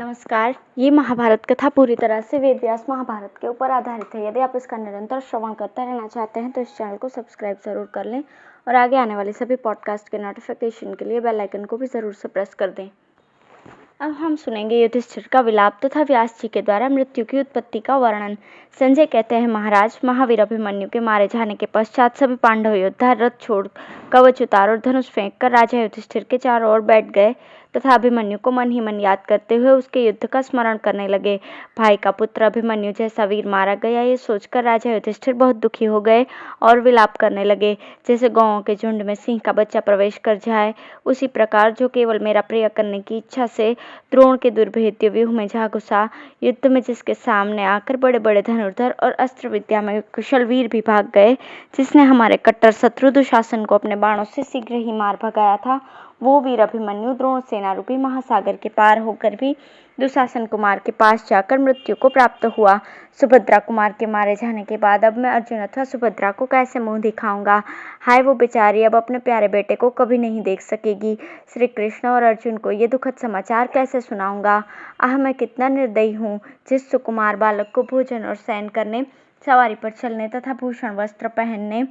नमस्कार। ये महाभारत कथा पूरी तरह से वेद व्यास महाभारत के ऊपर आधारित है। यदि आप इसका निरंतर श्रवण करते रहना चाहते हैं तो इस चैनल को सब्सक्राइब जरूर कर लें और आगे आने वाले सभी पॉडकास्ट के नोटिफिकेशन के लिए बेल आइकन को भी जरूर से प्रेस कर दें। अब हम सुनेंगे युधिष्ठिर का विलाप तथा व्यास जी के द्वारा मृत्यु की उत्पत्ति का वर्णन। संजय कहते हैं, महाराज, महावीर अभिमन्यु के मारे जाने के पश्चात सभी पांडव योद्धा रथ छोड़ कवच उतार और धनुष फेंक कर राजा युधिष्ठिर के चारों ओर बैठ गए तथा अभिमन्यु को मन ही मन याद करते हुए उसके युद्ध का स्मरण करने लगे। भाई का पुत्र अभिमन्यु जैसा वीर मारा गया, ये सोचकर राजा युधिष्ठिर बहुत दुखी हो गए और विलाप करने लगे। जैसे गौओं के झुंड में सिंह का बच्चा प्रवेश कर जाए, उसी प्रकार जो केवल मेरा प्रिय करने की इच्छा से द्रोण के दुर्भेद्य व्यूह में जा घुसा, युद्ध में जिसके सामने आकर बड़े बड़े धनुर्धर और अस्त्र विद्या में कुशल वीर भी भाग गए, जिसने हमारे कट्टर शत्रु दुशासन को अपने बाणों से शीघ्र ही मार भगाया था, वो वीर अभिमन्यु द्रोण सेना रूपी महासागर के पार होकर भी दुशासन कुमार के पास जाकर मृत्यु को प्राप्त हुआ। सुभद्रा कुमार के मारे जाने के बाद अब मैं अर्जुन अथवा सुभद्रा को कैसे मुंह दिखाऊंगा। हाय, वो बेचारी अब अपने प्यारे बेटे को कभी नहीं देख सकेगी। श्री कृष्ण और अर्जुन को ये दुखद समाचार कैसे सुनाऊंगा। आह, मैं कितना निर्दयी हूँ। जिस सुकुमार बालक को भोजन और शयन करने, सवारी पर चलने तथा भूषण वस्त्र पहनने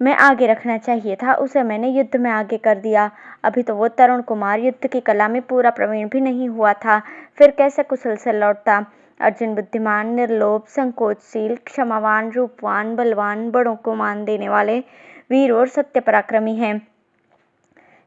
में आगे रखना चाहिए था, उसे मैंने युद्ध में आगे कर दिया। अभी तो वो तरुण कुमार युद्ध की कला में पूरा प्रवीण भी नहीं हुआ था, फिर कैसे कुशल से लौटता। अर्जुन बुद्धिमान, निर्लोभ, संकोचशील, क्षमावान, रूपवान, बलवान, बड़ों को मान देने वाले वीर और सत्य पराक्रमी हैं,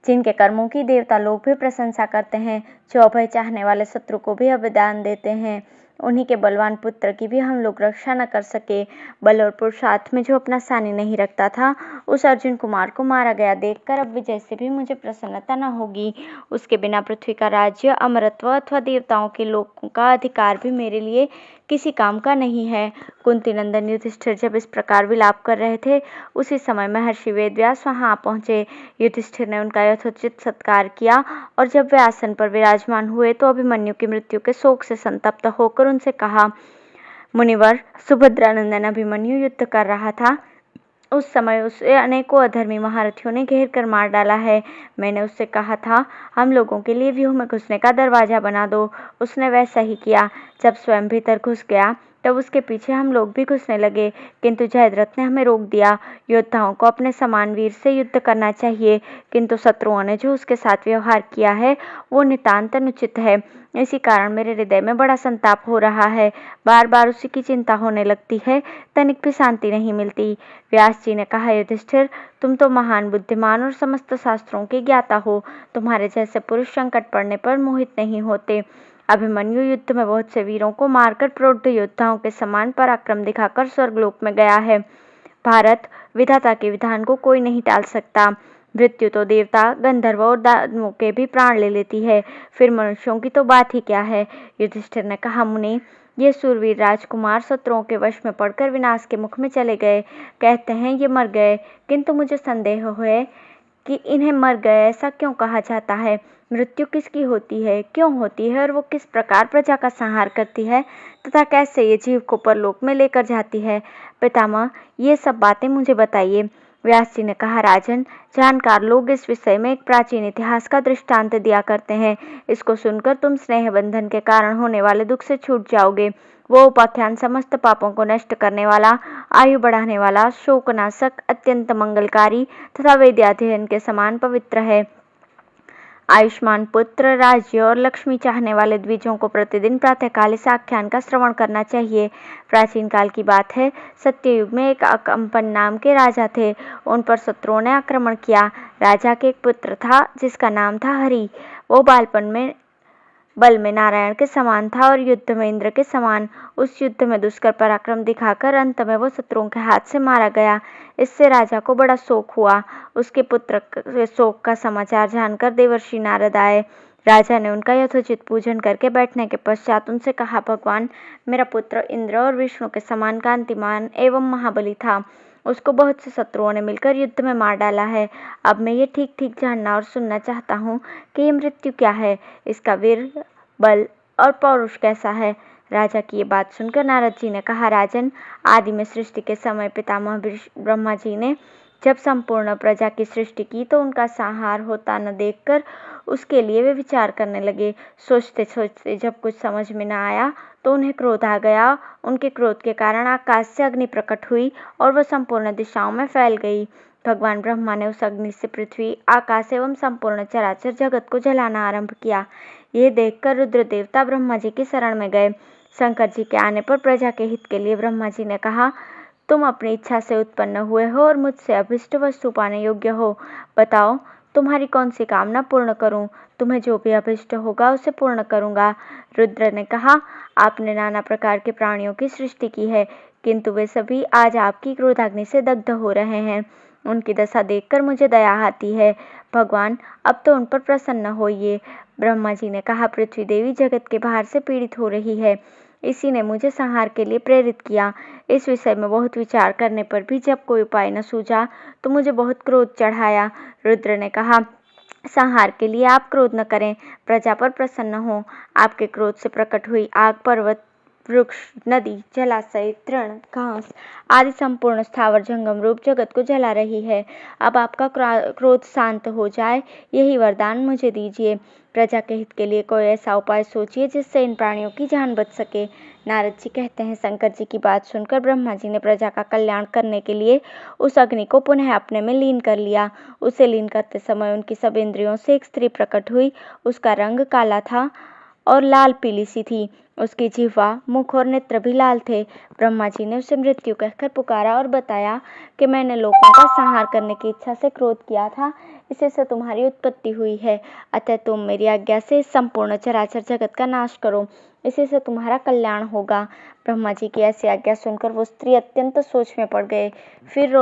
जिनके कर्मों की देवता लोग भी प्रशंसा करते हैं, जो अभय चाहने वाले शत्रु को भी अभयदान देते हैं। उन्हीं के बलवान पुत्र की भी हम लोग रक्षा न कर सके। बल और पुरुषार्थ में जो अपना सानी नहीं रखता था, उस अर्जुन कुमार को मारा गया देखकर अब विजय से भी मुझे प्रसन्नता न होगी। उसके बिना पृथ्वी का राज्य, अमरत्व अथवा देवताओं के लोकों का अधिकार भी मेरे लिए किसी काम का नहीं है। कुंती नंदन युधिष्ठिर जब इस प्रकार विलाप कर रहे थे, उसी समय महर्षि वेदव्यास वहां आ पहुंचे। युधिष्ठिर ने उनका यथोचित सत्कार किया और जब वे आसन पर विराजमान हुए तो अभिमन्यु की मृत्यु के शोक से संतप्त होकर उनसे कहा, मुनिवर, सुभद्रा नंदन अभिमन्यु युद्ध कर रहा था, उस समय उसे अनेकों अधर्मी महारथियों ने घेर कर मार डाला है। मैंने उससे कहा था, हम लोगों के लिए व्यूह में घुसने का दरवाजा बना दो। उसने वैसा ही किया। जब स्वयं भीतर घुस गया तब उसके पीछे हम लोग भी घुसने लगे, किंतु जयद्रथ ने हमें रोक दिया। योद्धाओं को अपने समान वीर से युद्ध करना चाहिए, किंतु शत्रुओं ने जो उसके साथ व्यवहार किया है वो नितांत अनुचित है। इसी कारण मेरे हृदय में बड़ा संताप हो रहा है। बार बार उसी की चिंता होने लगती है, तनिक भी शांति नहीं मिलती। व्यास जी ने कहा, युधिष्ठिर, तुम तो महान बुद्धिमान और समस्त शास्त्रों के ज्ञाता हो। तुम्हारे जैसे पुरुष संकट पड़ने पर मोहित नहीं होते। अभिमन्यु युद्ध में बहुत से वीरों को मारकर प्रौढ़ योद्धाओं के समान पराक्रम दिखाकर स्वर्गलोक में गया है। भारत, विधाता के विधान को कोई नहीं टाल सकता। मृत्यु तो देवता, गंधर्व और दानवों के भी प्राण ले लेती है, फिर मनुष्यों की तो बात ही क्या है। युधिष्ठिर ने कहा, मुनि, ये सूरवीर राजकुमार शत्रुओं के वश में पड़कर विनाश के मुख में चले गए। कहते हैं ये मर गए, किंतु मुझे संदेह है कि इन्हें मर गए ऐसा क्यों कहा जाता है। मृत्यु किसकी होती है, क्यों होती है और वो किस प्रकार प्रजा का संहार करती है तथा कैसे ये जीव को परलोक में लेकर जाती है। पितामह, ये सब बातें मुझे बताइए। व्यास जी ने कहा, राजन, जानकार लोग इस विषय में एक प्राचीन इतिहास का दृष्टांत दिया करते हैं। इसको सुनकर तुम स्नेह बंधन के कारण होने वाले दुख से छूट जाओगे। वो उपाख्यान समस्त पापों को नष्ट करने वाला, आयु बढ़ाने वाला, शोकनाशक, अत्यंत मंगलकारी तथा वेदाध्ययन के समान पवित्र है। आयुष्मान पुत्र, राज्य और लक्ष्मी चाहने वाले द्विजों को प्रतिदिन प्रातःकाल इस आख्यान का श्रवण करना चाहिए। प्राचीन काल की बात है, सत्ययुग में एक अकंपन नाम के राजा थे। उन पर शत्रुओं ने आक्रमण किया। राजा के एक पुत्र था जिसका नाम था हरि। वो बालपन में बल में नारायण के समान था और युद्ध में इंद्र के समान। उस युद्ध में दुष्कर पराक्रम दिखाकर अंत में वो शत्रुओं के हाथ से मारा गया। इससे राजा को बड़ा शोक हुआ। उसके पुत्र के शोक का समाचार जानकर देवर्षि नारद आए। राजा ने उनका यथोचित पूजन करके बैठने के पश्चात उनसे कहा, भगवान, मेरा पुत्र इंद्र और विष्णु के समान कांतिमान एवं महाबली था। उसको बहुत से शत्रुओं ने मिलकर युद्ध में मार डाला है। अब मैं ये ठीक ठीक जानना और सुनना चाहता हूँ कि ये मृत्यु क्या है, इसका वीर, बल और पौरुष कैसा है। राजा की ये बात सुनकर नारद जी ने कहा, राजन, आदि में सृष्टि के समय पितामह ब्रह्मा जी ने जब संपूर्ण प्रजा की सृष्टि की तो उनका संहार होता न देखकर उसके लिए वे विचार करने लगे। सोचते सोचते जब कुछ समझ में न आया तो उन्हें क्रोध आ गया। उनके क्रोध के कारण आकाश से अग्नि प्रकट हुई और वह संपूर्ण दिशाओं में फैल गई। भगवान ब्रह्मा ने उस अग्नि से पृथ्वी, आकाश एवं संपूर्ण चराचर जगत को जलाना आरंभ किया। यह देखकर रुद्र देवता ब्रह्मा जी की शरण में गए। शंकर जी के आने पर प्रजा के हित के लिए ब्रह्मा जी ने कहा, तुम अपनी इच्छा से उत्पन्न हुए हो और मुझसे अभिष्ट वस्तु पाने योग्य हो। बताओ तुम्हारी कौन सी कामना पूर्ण करूं? तुम्हें जो भी अभिष्ट होगा उसे पूर्ण करूंगा। रुद्र ने कहा, आपने नाना प्रकार के प्राणियों की सृष्टि की है, किंतु वे सभी आज आपकी क्रोधाग्नि से दग्ध हो रहे हैं। उनकी दशा देखकर मुझे दया आती है। भगवान अब तो उन पर प्रसन्न होइए। ब्रह्मा जी ने कहा, पृथ्वी देवी जगत के भार से पीड़ित हो रही है, इसी ने मुझे संहार के लिए प्रेरित किया। इस विषय में बहुत विचार करने पर भी जब कोई उपाय न सूझा तो मुझे बहुत क्रोध चढ़ाया। रुद्र ने कहा, संहार के लिए आप क्रोध न करें, प्रजा पर प्रसन्न हो। आपके क्रोध से प्रकट हुई आग पर्वत, वृक्ष, नदी, जलाशय, तृण, घास आदि संपूर्ण स्थावर जंगम रूप जगत को जला रही है। अब आपका क्रोध शांत हो जाए, यही वरदान मुझे दीजिए। प्रजा के हित के लिए कोई ऐसा उपाय सोचिए जिससे इन प्राणियों की जान बच सके। नारद जी कहते हैं, शंकर जी की बात सुनकर ब्रह्मा जी ने प्रजा का कल्याण करने के लिए उस अग्नि को पुनः अपने में लीन कर लिया। उसे लीन करते समय उनकी सब इंद्रियों से एक स्त्री प्रकट हुई। उसका रंग काला था और लाल पीली सी थी। उसकी जिह्वा, मुख और नेत्र भी लाल थे। ब्रह्मा जी ने उसे मृत्यु कहकर पुकारा और बताया कि मैंने लोगों का संहार करने की इच्छा से क्रोध किया था, इसी से तुम्हारी उत्पत्ति हुई है। अतः तुम मेरी आज्ञा से संपूर्ण चराचर जगत का नाश करो, इसी से तुम्हारा कल्याण होगा। ब्रह्मा जी की ऐसी आज्ञा सुनकर वो स्त्री अत्यंत सोच में पड़ गए। फिर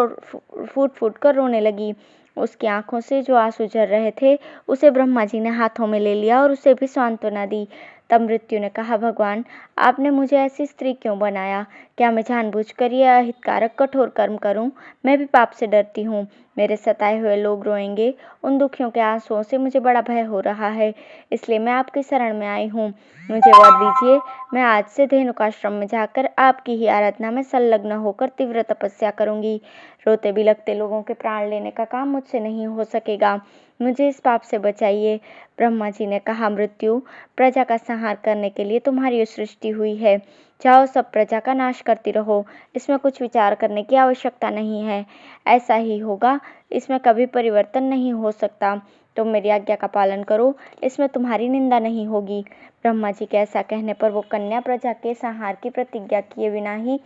फूट फूट कर रोने लगी। उसकी आंखों से जो आंसू झर रहे थे उसे ब्रह्मा जी ने हाथों में ले लिया और उसे भी सांत्वना दी। तब मृत्यु ने कहा, भगवान आपने मुझे ऐसी स्त्री क्यों बनाया? क्या मैं जानबूझकर यह अहितकारक कठोर कर्म करूं? मैं भी पाप से डरती हूँ। मेरे सताए हुए लोग रोएंगे। उन दुखियों के आंसुओं से मुझे बड़ा भय हो रहा है, इसलिए मैं आपकी शरण में आई हूँ। मुझे वर दीजिए, मैं आज से धेनुकाश्रम में जाकर आपकी ही आराधना में संलग्न होकर तीव्र तपस्या करूंगी। रोते बिलखते लोगों के प्राण लेने का काम मुझसे नहीं हो सकेगा। मुझे इस पाप से बचाइए। ब्रह्मा जी ने कहा, मृत्यु, प्रजा का संहार करने के लिए तुम्हारी सृष्टि हुई है। जाओ सब प्रजा का नाश करती रहो। इसमें कुछ विचार करने की आवश्यकता नहीं है। ऐसा ही होगा, इसमें कभी परिवर्तन नहीं हो सकता। तुम मेरी आज्ञा का पालन करो, इसमें तुम्हारी निंदा नहीं होगी। ब्रह्मा जी के ऐसा कहने पर वो कन्या प्रजा के संहार की प्रतिज्ञा किए बिना ही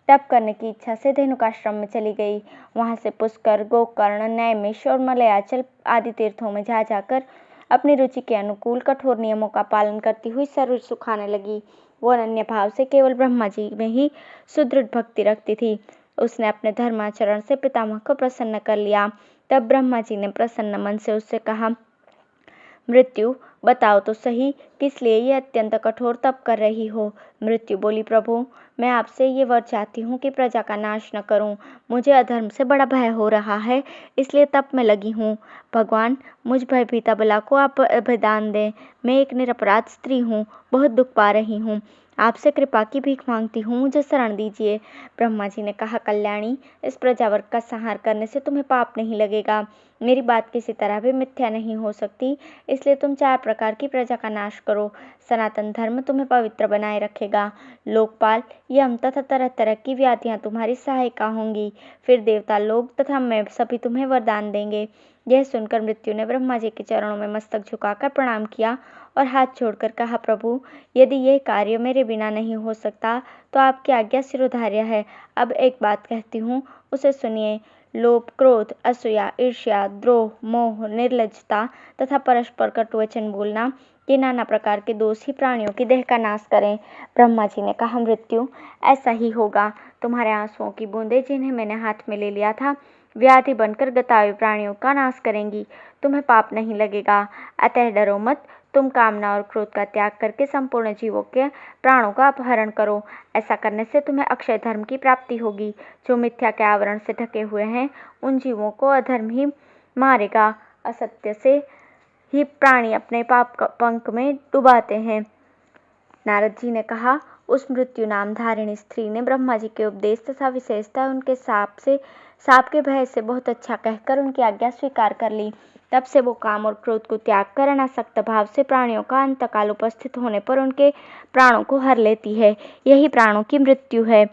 तप करने की इच्छा से धेनुकाश्रम में चली गई। वहां से पुष्कर, गोकर्ण, नैमिष और मलयाचल आदि तीर्थों में जा जाकर अपनी रुचि के अनुकूल कठोर नियमों का पालन करती हुई शरीर सुखाने लगी। वो अनन्य भाव से केवल ब्रह्मा जी में ही सुदृढ़ भक्ति रखती थी। उसने अपने धर्माचरण से पितामह को प्रसन्न कर लिया। तब ब्रह्मा जी ने प्रसन्न मन से उससे कहा, मृत्यु, बताओ तो सही, किस लिए ये अत्यंत कठोर तप कर रही हो? मृत्यु बोली, प्रभु, मैं आपसे ये वर चाहती हूँ कि प्रजा का नाश न करूँ। मुझे अधर्म से बड़ा भय हो रहा है, इसलिए तप में लगी हूँ। भगवान, मुझ भयभीता बला को आप अभयदान दें। मैं एक निरपराध स्त्री हूँ, बहुत दुख पा रही हूँ। आपसे कृपा की भीख मांगती हूँ, मुझे शरण दीजिए। ब्रह्मा जी ने कहा, कल्याणी, इस प्रजावर्ग का संहार करने से तुम्हें पाप नहीं लगेगा। मेरी बात किसी तरह भी मिथ्या नहीं हो सकती, इसलिए तुम 4 प्रकार की प्रजा का नाश करो। सनातन धर्म तुम्हें पवित्र बनाए रखेगा। लोकपाल, यम तथा तरह तरह की व्याधियां तुम्हारी सहायिका होंगी। फिर देवता लोग तथा मैं सभी तुम्हें वरदान देंगे। यह सुनकर मृत्यु ने ब्रह्मा जी के चरणों में मस्तक झुकाकर प्रणाम किया और हाथ जोड़कर कहा, प्रभु, यदि यह कार्य मेरे बिना नहीं हो सकता तो आपकी आज्ञा शिरोधार्य है। अब एक बात कहती हूँ, उसे सुनिए। लोभ, क्रोध, असूया, ईर्ष्या, द्रोह, मोह, निर्लज्जता तथा परस्पर कटुवचन बोलना, ये नाना प्रकार के दोष ही प्राणियों की देह का नाश करें। ब्रह्मा जी ने कहा, मृत्यु, ऐसा ही होगा। तुम्हारे आंसुओं की बूंदें जिन्हें मैंने हाथ में ले लिया था, व्याधि बनकर गतावे प्राणियों का नाश करेंगी। तुम्हें पाप नहीं लगेगा, अतः डरो मत। तुम कामना और क्रोध का त्याग करके संपूर्ण जीवों के प्राणों का अपहरण करो। ऐसा करने से तुम्हें अक्षय धर्म की प्राप्ति होगी। जो मिथ्या के आवरण से ढके हुए हैं, उन जीवों को अधर्म ही मारेगा। असत्य से ही प्राणी अपने पाप पंख में डुबाते हैं। नारद जी ने कहा, उस मृत्यु नाम धारिणी स्त्री ने ब्रह्मा जी के उपदेश तथा विशेषतः उनके शाप से सांप के भय से बहुत अच्छा कहकर उनकी आज्ञा स्वीकार कर ली। तब से वो काम और क्रोध को त्याग कर अनासक्त भाव से प्राणियों का अंतकाल उपस्थित होने पर उनके प्राणों को हर लेती है। यही प्राणों की मृत्यु है।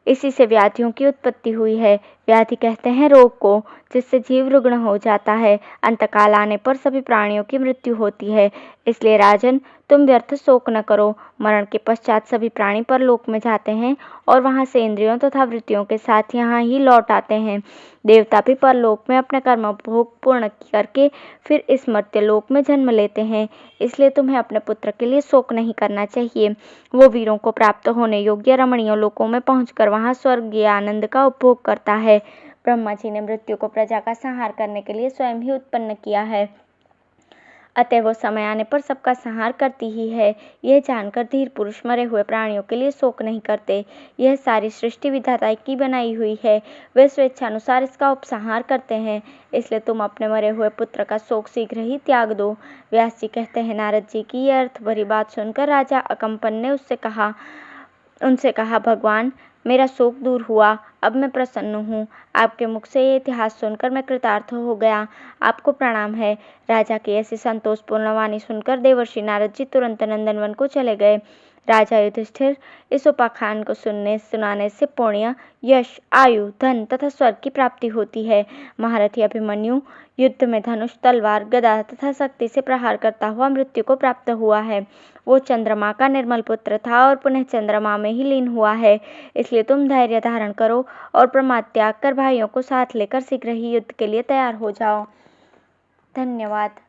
इसी से व्याधियों की उत्पत्ति हुई है। व्याधि कहते हैं रोग को, जिससे जीव रुग्ण हो जाता है। अंतकाल आने पर सभी प्राणियों की मृत्यु होती है। इसलिए राजन, तुम व्यर्थ शोक न करो। मरण के पश्चात सभी प्राणी परलोक में जाते हैं और वहां से इंद्रियों तथा वृत्तियों के साथ यहाँ ही लौट आते हैं। देवता भी परलोक में अपने कर्म भोग पूर्ण करके फिर इस मर्त्यलोक में जन्म लेते हैं। इसलिए तुम्हें अपने पुत्र के लिए शोक नहीं करना चाहिए। वो वीरों को प्राप्त होने योग्य रमणीय लोकों में पहुंचकर वहां स्वर्गीय आनंद का उपभोग करता है। ब्रह्मा जी ने मृत्यु को प्रजा का संहार करने के लिए स्वयं ही उत्पन्न किया है, अतः वो समय आने पर सबका संहार करती ही है। यह जानकर धीर पुरुष मरे हुए प्राणियों के लिए शोक नहीं करते। यह सारी सृष्टि विधाता की बनाई हुई है। वे स्वेच्छानुसार इसका उपसंहार करते हैं। इसलिए तुम अपने मरे हुए पुत्र का शोक शीघ्र ही त्याग दो। व्यास जी कहते हैं, नारद जी की यह अर्थ भरी बात सुनकर राजा अकंपन ने उनसे कहा, भगवान, मेरा शोक दूर हुआ। अब मैं प्रसन्न हूँ। आपके मुख से ये इतिहास सुनकर मैं कृतार्थ हो गया। आपको प्रणाम है। राजा की ऐसी संतोषपूर्ण वाणी सुनकर देवर्षि नारद जी तुरंत नंदनवन को चले गए। राजा युधिष्ठिर, इस उपाख्यान को सुनाने से पुण्य, यश, आयु, धन तथा स्वर्ग की प्राप्ति होती है। महारथी अभिमन्यु युद्ध में धनुष, तलवार, गदा तथा शक्ति से प्रहार करता हुआ मृत्यु को प्राप्त हुआ है। वो चंद्रमा का निर्मल पुत्र था और पुनः चंद्रमा में ही लीन हुआ है। इसलिए तुम धैर्य धारण करो और प्रमाद त्याग कर भाइयों को साथ लेकर शीघ्र ही युद्ध के लिए तैयार हो जाओ। धन्यवाद।